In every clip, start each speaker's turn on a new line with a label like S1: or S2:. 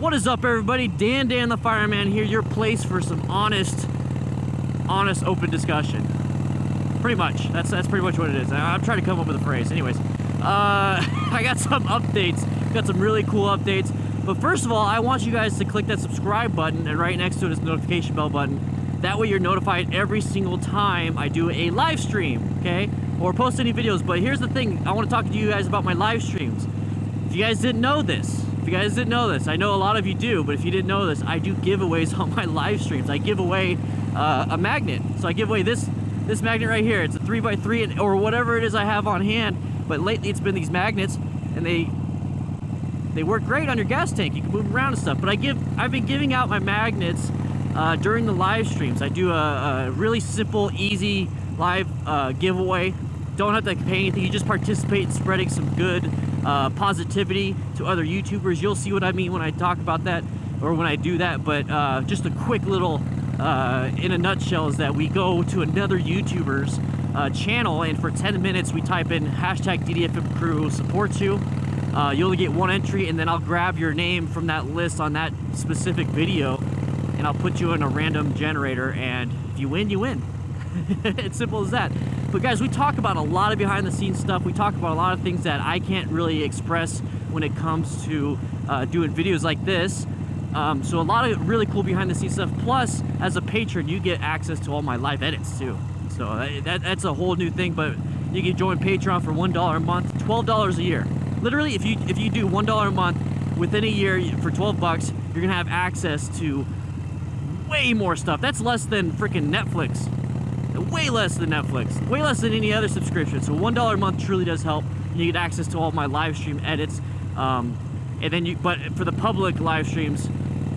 S1: What is up, everybody? DanDanTheFireman here, your place for some honest, open discussion. Pretty much. That's pretty much what it is. I'm trying to come up with a phrase. Anyways, I got some updates. Got some really cool updates. But first of all, I want you guys to click that subscribe button, and right next to it is the notification bell button. That way you're notified every single time I do a live stream, okay? Or post any videos. But here's the thing. I want to talk to you guys about my live streams. If you guys didn't know this, I know a lot of you do, but if you didn't know this, I do giveaways on my live streams. I give away a magnet. So I give away this magnet right here. It's a 3x3 or whatever it is I have on hand. But lately it's been these magnets, and they work great on your gas tank. You can move around and stuff. But I've been giving out my magnets during the live streams. I do a really simple, easy live giveaway. Don't have to pay anything. You just participate in spreading some good positivity to other YouTubers. You'll see what I mean when I talk about that, or when I do that. But just a quick little, in a nutshell, is that we go to another YouTuber's channel, and for 10 minutes we type in hashtag DDFM Crew supports you. You only get one entry, and then I'll grab your name from that list on that specific video, and I'll put you in a random generator, and if you win, you win. It's simple as that. But guys, we talk about a lot of behind the scenes stuff. We talk about a lot of things that I can't really express when it comes to doing videos like this. So a lot of really cool behind the scenes stuff. Plus, as a patron, you get access to all my live edits too. So that's a whole new thing. But you can join Patreon for $1 a month, $12 a year. Literally, if you do $1 a month within a year for 12 bucks, you're gonna have access to way more stuff. That's less than freaking Netflix. Way less than Netflix. Way less than any other subscription. So $1 a month truly does help. You get access to all my live stream edits. And then but for the public live streams,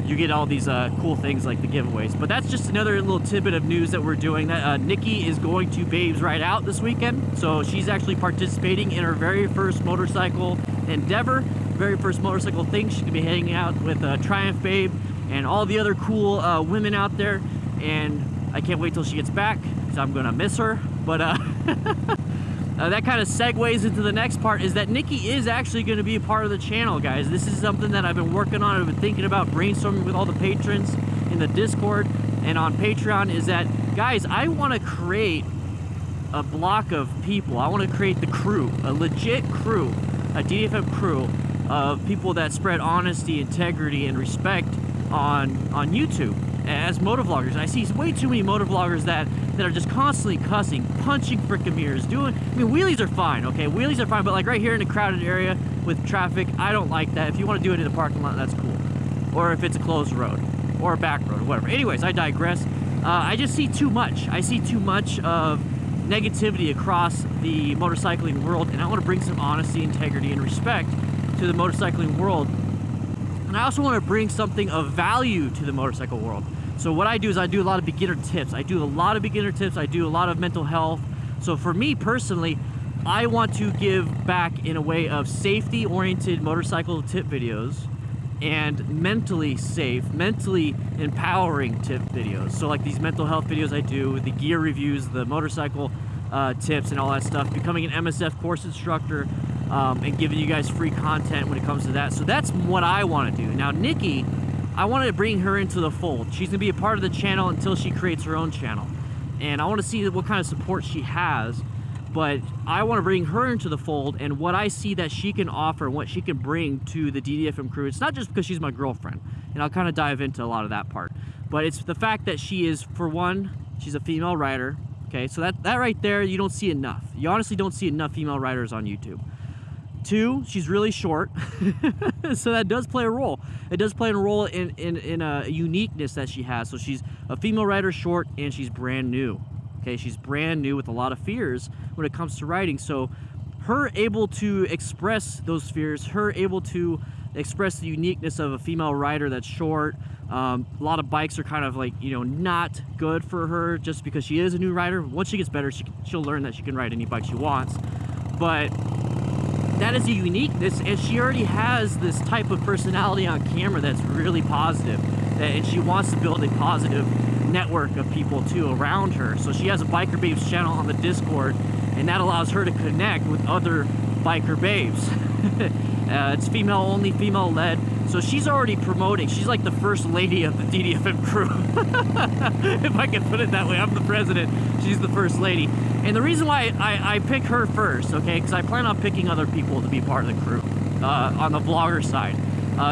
S1: you get all these cool things like the giveaways. But that's just another little tidbit of news that we're doing. That Nikki is going to Babes Ride Out this weekend. So she's actually participating in her very first motorcycle endeavor, very first motorcycle thing. She's gonna be hanging out with Triumph Babe and all the other cool women out there. And I can't wait till she gets back, because I'm gonna miss her. But that kind of segues into the next part, is that Nikki is actually going to be a part of the channel, guys. This is something that I've been working on. I've been thinking about brainstorming with all the patrons in the Discord and on Patreon. Is that, guys, I want to create a block of people. I want to create the crew, a legit crew, a DDFM crew of people that spread honesty, integrity, and respect on YouTube as motovloggers. I see way too many motovloggers that are just constantly cussing, punching frickin' mirrors, wheelies are fine, okay? Wheelies are fine, but like right here in a crowded area with traffic, I don't like that. If you want to do it in a parking lot, that's cool. Or if it's a closed road, or a back road, or whatever. Anyways, I digress. I just see too much. I see too much of negativity across the motorcycling world, and I want to bring some honesty, integrity, and respect to the motorcycling world. And I also want to bring something of value to the motorcycle world. So what I do is I do a lot of beginner tips. I do a lot of mental health. So for me personally, I want to give back in a way of safety-oriented motorcycle tip videos and mentally safe, mentally empowering tip videos. So like these mental health videos I do, the gear reviews, the motorcycle tips and all that stuff, becoming an MSF course instructor, and giving you guys free content when it comes to that. So that's what I want to do. Now Nikki, I wanted to bring her into the fold. She's gonna be a part of the channel until she creates her own channel. And I want to see what kind of support she has, but I want to bring her into the fold and what I see that she can offer, what she can bring to the DDFM crew. It's not just because she's my girlfriend, and I'll kind of dive into a lot of that part, but it's the fact that she is, for one, she's a female rider, okay? So that right there, you don't see enough. You honestly don't see enough female riders on YouTube. Two, she's really short, so that does play a role. It does play a role in a uniqueness that she has. So she's a female rider, short, and she's brand new. Okay, she's brand new with a lot of fears when it comes to riding. So her able to express those fears, her able to express the uniqueness of a female rider that's short. A lot of bikes are kind of like, not good for her just because she is a new rider. Once she gets better, she'll learn that she can ride any bike she wants. But that is a uniqueness, and she already has this type of personality on camera that's really positive, and she wants to build a positive network of people too around her. So she has a Biker Babes channel on the Discord, and that allows her to connect with other Biker Babes. It's female only, female led, So she's already promoting. She's like the first lady of the DDFM crew. If I can put it that way. I'm the president. She's the first lady. And the reason why I pick her first, okay, because I plan on picking other people to be part of the crew on the vlogger side.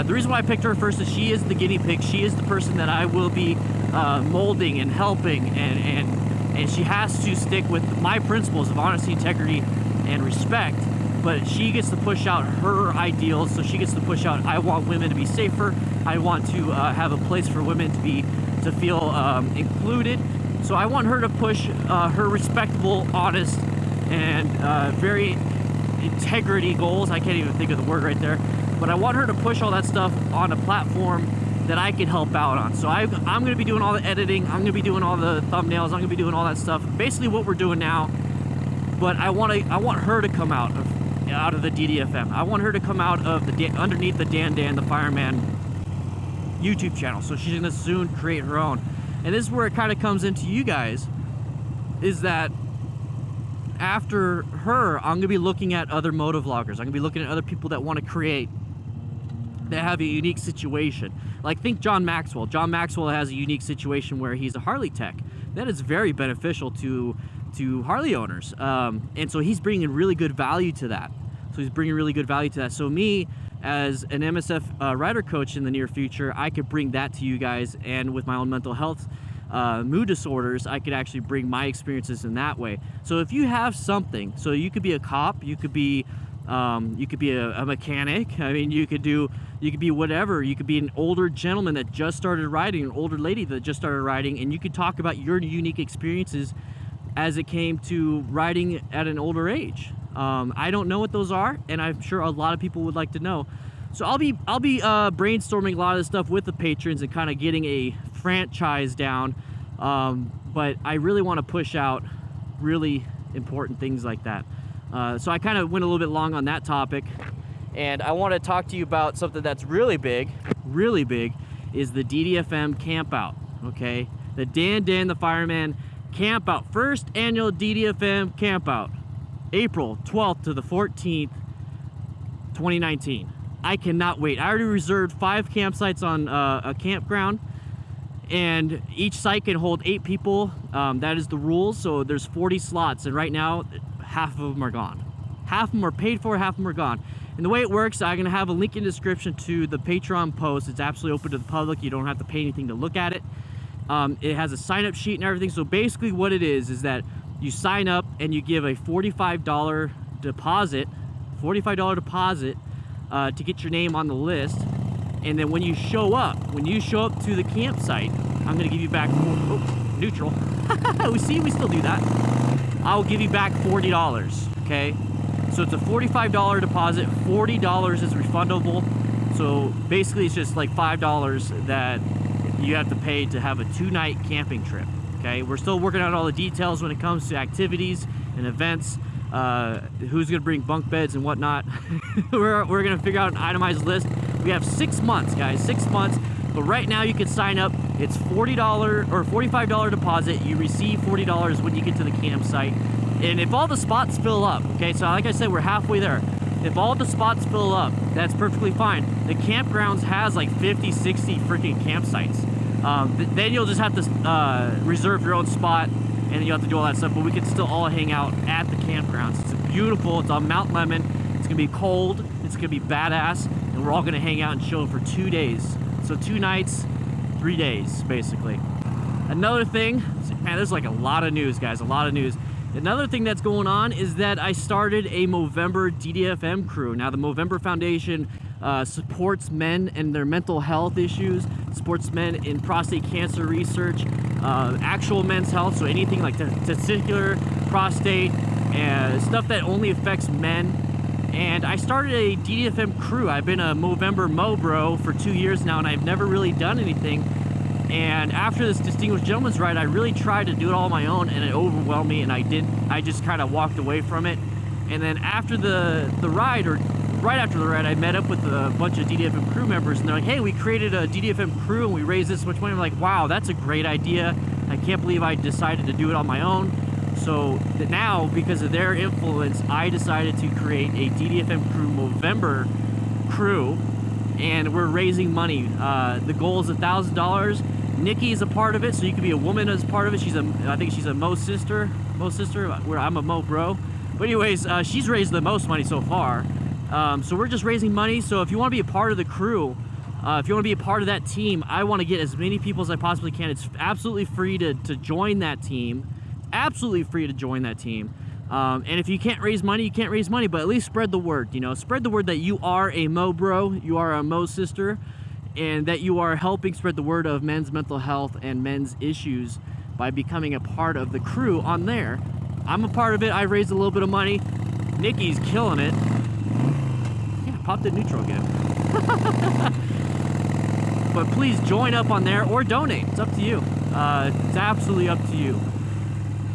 S1: The reason why I picked her first is she is the guinea pig. She is the person that I will be molding and helping, and she has to stick with my principles of honesty, integrity, and respect. But she gets to push out her ideals, so she gets to push out, I want women to be safer, I want to have a place for women to feel included. So I want her to push her respectable, honest, and very integrity goals. I can't even think of the word right there. But I want her to push all that stuff on a platform that I can help out on. So I'm going to be doing all the editing, I'm going to be doing all the thumbnails, I'm going to be doing all that stuff. Basically what we're doing now. But I want her to come out of the DDFM. I want her to come out of the underneath the DanDanTheFireman YouTube channel. So she's gonna soon create her own. And this is where it kind of comes into you guys, is that after her, I'm gonna be looking at other motovloggers. I'm gonna be looking at other people that want to create, that have a unique situation. Like think John Maxwell. John Maxwell has a unique situation where he's a Harley tech. That is very beneficial to Harley owners, and so he's bringing really good value to that. So me, as an MSF rider coach in the near future, I could bring that to you guys, and with my own mental health mood disorders, I could actually bring my experiences in that way. So if you have something, so you could be a cop, you could be a mechanic. I mean, you could be whatever. You could be an older gentleman that just started riding, an older lady that just started riding, and you could talk about your unique experiences as it came to riding at an older age. I don't know what those are, and I'm sure a lot of people would like to know. So I'll be brainstorming a lot of this stuff with the patrons and kind of getting a franchise down. But I really want to push out really important things like that. So I kind of went a little bit long on that topic, and I want to talk to you about something that's really big, is the DDFM Campout. Okay, the DanDanTheFireman Campout, first annual DDFM Campout, April 12th to the 14th, 2019. I cannot wait. I already reserved 5 campsites on a campground, and each site can hold 8 people. That is the rules. So there's 40 slots, and right now half of them are gone. Half of them are paid for, half of them are gone. And the way it works, I'm gonna have a link in the description to the Patreon post. It's absolutely open to the public. You don't have to pay anything to look at it. It has a sign-up sheet and everything. So basically what it is that you sign up and you give a $45 deposit, to get your name on the list. And then when you show up to the campsite, I'm gonna give you back, neutral. we still do that. I'll give you back $40, okay? So it's a $45 deposit, $40 is refundable. So basically it's just like $5 that you have to pay to have a 2-night camping trip, okay? We're still working out all the details when it comes to activities and events, who's gonna bring bunk beds and whatnot. we're gonna figure out an itemized list. We have 6 months, guys, 6 months. But right now you can sign up. It's $40 or $45 deposit. You receive $40 when you get to the campsite. And if all the spots fill up, okay, so like I said, we're halfway there. If all the spots fill up, that's perfectly fine. The campgrounds has like 50, 60 freaking campsites. Then you'll just have to reserve your own spot, and then you have to do all that stuff. But we can still all hang out at the campgrounds. It's beautiful. It's on Mount Lemon. It's gonna be cold. It's gonna be badass, and we're all gonna hang out and chill for 2 days. So 2 nights, 3 days, basically. Another thing, man, there's like a lot of news, guys, a lot of news. Another thing that's going on is that I started a Movember DDFM crew. Now, the Movember Foundation supports men and their mental health issues, supports men in prostate cancer research, actual men's health, so anything like testicular, prostate, and stuff that only affects men. And I started a DDFM crew. I've been a Movember Mo-Bro for 2 years now, and I've never really done anything. And after this Distinguished Gentleman's Ride, I really tried to do it all on my own, and it overwhelmed me, and I just kind of walked away from it. And then after the ride, or right after the ride, I met up with a bunch of DDFM crew members, and they're like, hey, we created a DDFM crew, and we raised this much money. I'm like, wow, that's a great idea. I can't believe I decided to do it on my own. So now, because of their influence, I decided to create a DDFM Crew Movember crew. and we're raising money. The goal is $1,000. Nikki is a part of it, so you can be a woman as part of it. I think she's a Mo sister, where I'm a Mo bro. But anyways, she's raised the most money so far. So we're just raising money. So if you want to be a part of the crew, if you want to be a part of that team, I want to get as many people as I possibly can. It's absolutely free to join that team. Absolutely free to join that team. And if you can't raise money, you can't raise money, but at least spread the word, you know, spread the word that you are a Mo bro, you are a Mo sister, and that you are helping spread the word of men's mental health and men's issues by becoming a part of the crew on there. I'm a part of it. I raised a little bit of money. Nikki's killing it. Yeah, popped it neutral again. But please join up on there or donate. It's up to you. It's absolutely up to you.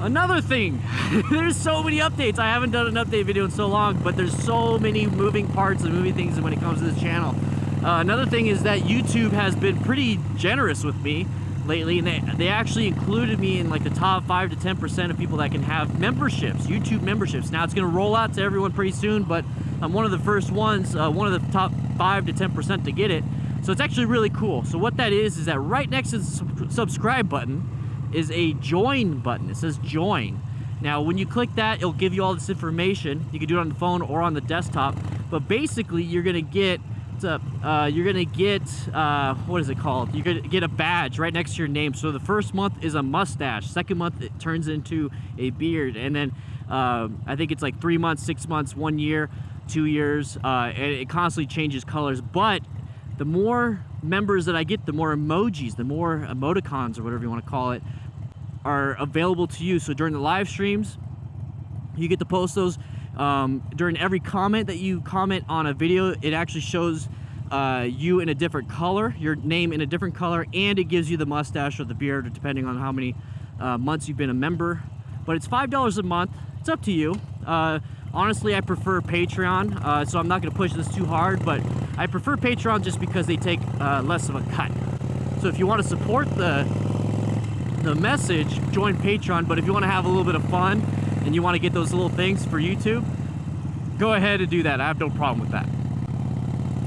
S1: Another thing, there's so many updates. I haven't done an update video in so long, but there's so many moving parts and moving things when it comes to this channel. Another thing is that YouTube has been pretty generous with me lately, and they actually included me in like the top 5 to 10% of people that can have memberships, YouTube memberships. Now it's going to roll out to everyone pretty soon, but I'm one of the first ones, one of the top 5 to 10% to get it. So it's actually really cool. So what that is that right next to the subscribe button is a join button. It says join. Now when you click that, it'll give you all this information. You can do it on the phone or on the desktop, but basically you're gonna get what is it called? You're gonna get a badge right next to your name. So the first month is a mustache, second month it turns into a beard, and then I think it's like 3 months, 6 months, 1 year, 2 years, and it constantly changes colors. But the more members that I get, the more emojis, the more emoticons, or whatever you want to call it, are available to you. So during the live streams, you get to post those. During every comment that you comment on a video, it actually shows you in a different color, your name in a different color, and it gives you the mustache or the beard, depending on how many months you've been a member. But it's $5 a month. It's up to you. Honestly, I prefer Patreon, so I'm not going to push this too hard, but I prefer Patreon just because they take less of a cut. So if you want to support the message, join Patreon. But if you want to have a little bit of fun and you want to get those little things for YouTube, go ahead and do that. I have no problem with that.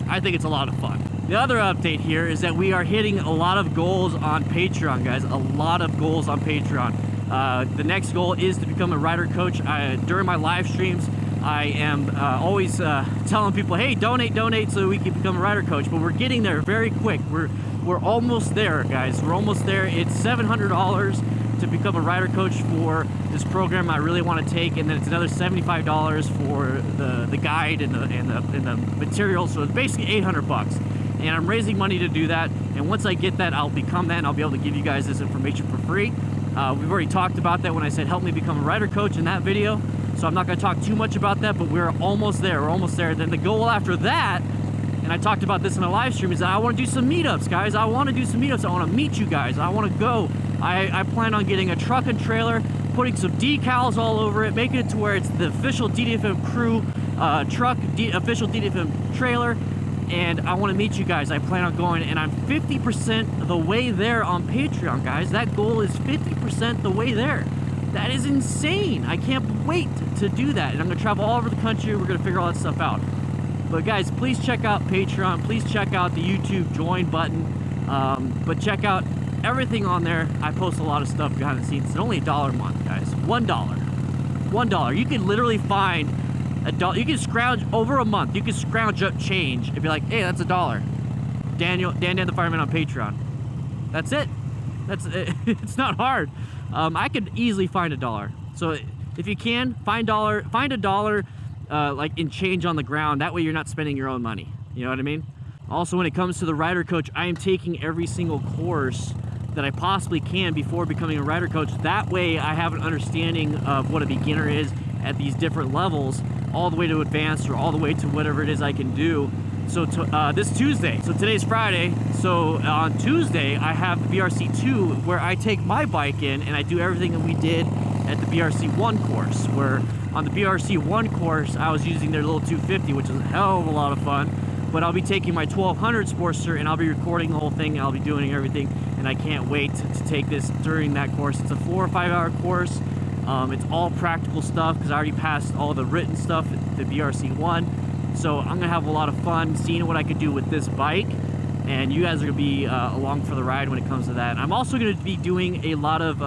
S1: I think it's a lot of fun. The other update here is that we are hitting a lot of goals on Patreon, guys. A lot of goals on Patreon. The next goal is to become a rider coach. During my live streams, I am always telling people, hey, donate so we can become a rider coach. But we're getting there very quick. We're almost there, guys. We're almost there. It's $700 to become a rider coach for this program I really want to take, and then it's another $75 for the guide and the material. So it's basically $800. And I'm raising money to do that. And once I get that, I'll become that, and I'll be able to give you guys this information for free. We've already talked about that when I said help me become a rider coach in that video. So I'm not going to talk too much about that, but we're almost there. We're almost there. Then the goal after that, and I talked about this in a live stream, is that I want to do some meetups, guys. I want to do some meetups. I want to meet you guys. I want to go. I plan on getting a truck and trailer, putting some decals all over it, making it to where it's the official DDFM Crew truck, official DDFM trailer, and I want to meet you guys. I plan on going, and I'm 50% the way there on Patreon, guys. That goal is 50% the way there. That is insane. I can't wait to do that, and I'm going to travel all over the country. We're going to figure all that stuff out. But guys, please check out Patreon. Please check out the YouTube join button. But check out everything on there. I post a lot of stuff behind the scenes. It's only $1 a month, guys. $1. $1. You can literally find $1. You can scrounge over a month. You can scrounge up change and be like, hey, that's $1. DanDanTheFireman on Patreon. That's it. That's it. It's not hard. I could easily find $1. So if you can, find $1 like in change on the ground. That way you're not spending your own money. You know what I mean? Also, when it comes to the rider coach, I am taking every single course that I possibly can before becoming a rider coach. That way I have an understanding of what a beginner is at these different levels, all the way to advanced, or all the way to whatever it is I can do. So this Tuesday, so today's Friday, so on Tuesday I have the BRC2, where I take my bike in and I do everything that we did at the BRC1 course, where on the BRC1 course I was using their little 250, which was a hell of a lot of fun. But I'll be taking my 1200 Sportster and I'll be recording the whole thing, and I'll be doing everything, and I can't wait to take this during that course. It's a 4 or 5 hour course. It's all practical stuff because I already passed all the written stuff at the BRC1. So I'm gonna have a lot of fun seeing what I could do with this bike, and you guys are gonna be along for the ride when it comes to that. I'm also gonna be doing a lot of,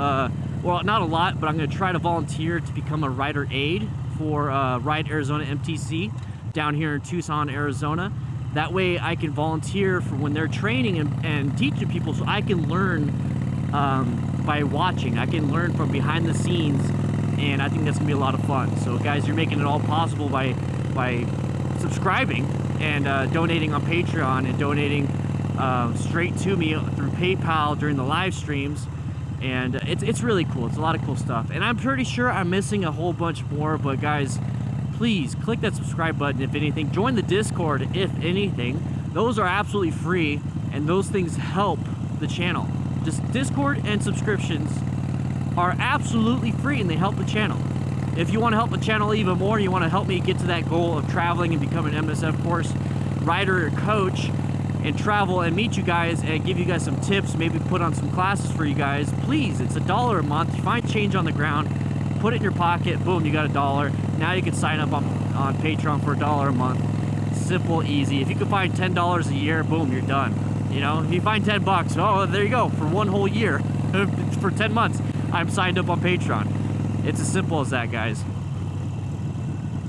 S1: well, not a lot, but I'm gonna try to volunteer to become a rider aide for Ride Arizona MTC down here in Tucson, Arizona. That way I can volunteer for when they're training and teaching people, so I can learn by watching. I can learn from behind the scenes, and I think that's gonna be a lot of fun. So guys, you're making it all possible by subscribing and donating on Patreon and donating straight to me through PayPal during the live streams. And it's really cool. It's a lot of cool stuff, and I'm pretty sure I'm missing a whole bunch more, but guys, please click that subscribe button. If anything, join the Discord. If anything, those are absolutely free, and those things help the channel. Just Discord and subscriptions are absolutely free, and they help the channel. If you want to help the channel even more, you want to help me get to that goal of traveling and becoming an MSF course rider or coach, and travel and meet you guys and give you guys some tips, maybe put on some classes for you guys, please, it's $1 a month. You find change on the ground, put it in your pocket, boom, you got $1. Now you can sign up on Patreon for $1 a month. Simple, easy. If you can find $10 a year, boom, you're done. You know, if you find 10 bucks, oh, there you go, for one whole year, for 10 months, I'm signed up on Patreon. It's as simple as that, guys.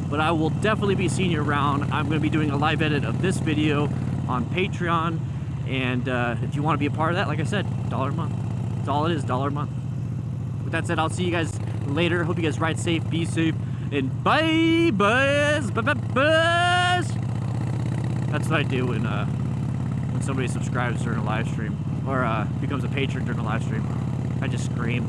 S1: But I will definitely be seeing you around. I'm going to be doing a live edit of this video on Patreon, and if you want to be a part of that, like I said, $1 a month. That's all it is, $1 a month. With that said, I'll see you guys later. Hope you guys ride safe, be safe, and bye, buzz, bye, bye, buzz. That's what I do when somebody subscribes during a live stream, or becomes a patron during a live stream. I just scream.